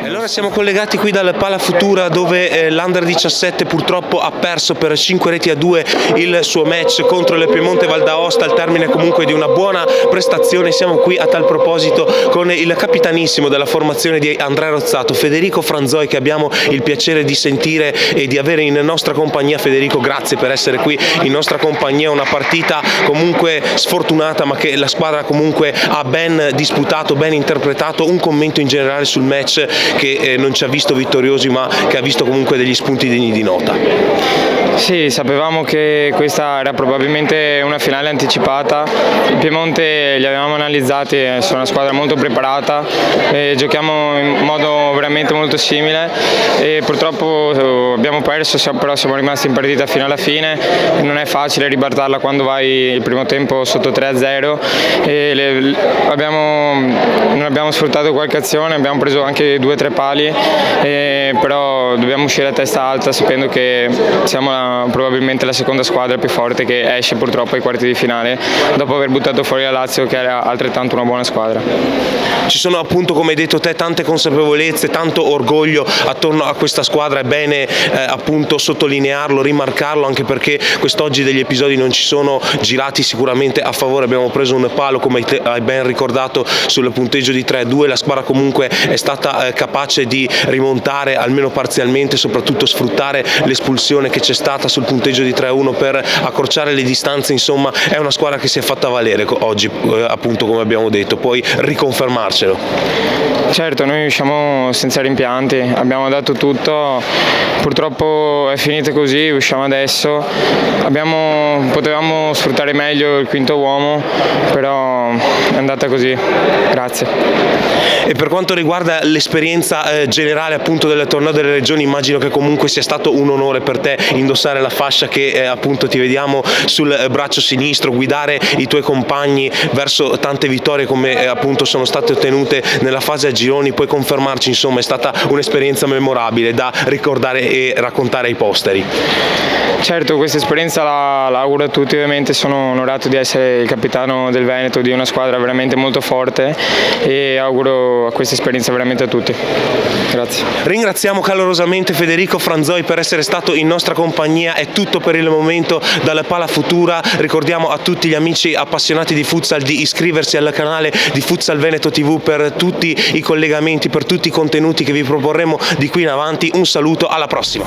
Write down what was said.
E allora siamo collegati qui dal Pala Futura dove l'Under 17 purtroppo ha perso per 5-2 il suo match contro il Piemonte Val d'Aosta al termine comunque di una buona prestazione. Siamo qui a tal proposito con il capitanissimo della formazione di Andrea Rozzato, Federico Franzoi, che abbiamo il piacere di sentire e di avere in nostra compagnia. Federico, grazie per essere qui in nostra compagnia. Una partita comunque sfortunata ma che la squadra comunque ha ben disputato, ben interpretato. Un commento in generale sul match che non ci ha visto vittoriosi ma che ha visto comunque degli spunti degni di nota. Sì, sapevamo che questa era probabilmente una finale anticipata. Il Piemonte li avevamo analizzati, sono una squadra molto preparata, giochiamo in modo veramente molto simile e purtroppo abbiamo perso, però siamo rimasti in partita fino alla fine. Non è facile ribaltarla quando vai il primo tempo sotto 3-0 e non abbiamo sfruttato qualche azione, abbiamo preso anche 2-3 pali, però dobbiamo uscire a testa alta sapendo che siamo probabilmente la seconda squadra più forte che esce purtroppo ai quarti di finale dopo aver buttato fuori la Lazio, che era altrettanto una buona squadra. Ci sono appunto, come hai detto te, tante consapevolezze, tanto orgoglio attorno a questa squadra. È bene appunto sottolinearlo, rimarcarlo, anche perché quest'oggi degli episodi non ci sono girati sicuramente a favore. Abbiamo preso un palo, come hai ben ricordato, sul punteggio di 3-2. La squadra comunque è stata capace di rimontare almeno parzialmente, soprattutto sfruttare l'espulsione che c'è stata sul punteggio di 3-1 per accorciare le distanze. Insomma, è una squadra che si è fatta valere oggi, appunto, come abbiamo detto. Puoi riconfermarcelo? Certo, noi usciamo senza rimpianti, abbiamo dato tutto, purtroppo è finita così, usciamo adesso, potevamo sfruttare meglio il quinto uomo, però è andata così, grazie. E per quanto riguarda l'esperienza generale appunto del torneo delle regioni, immagino che comunque sia stato un onore per te indossare la fascia che appunto ti vediamo sul braccio sinistro, guidare i tuoi compagni verso tante vittorie come appunto sono state ottenute nella fase a gironi. Puoi confermarci, insomma, è stata un'esperienza memorabile da ricordare e raccontare ai posteri? Certo, questa esperienza la auguro a tutti, ovviamente sono onorato di essere il capitano del Veneto, di una squadra veramente molto forte, e auguro questa esperienza veramente a tutti. Grazie. Ringraziamo calorosamente Federico Franzoi per essere stato in nostra compagnia. È tutto per il momento dal Pala Futura. Ricordiamo a tutti gli amici appassionati di futsal di iscriversi al canale di Futsal Veneto TV per tutti i collegamenti, per tutti i contenuti che vi proporremo di qui in avanti. Un saluto, alla prossima.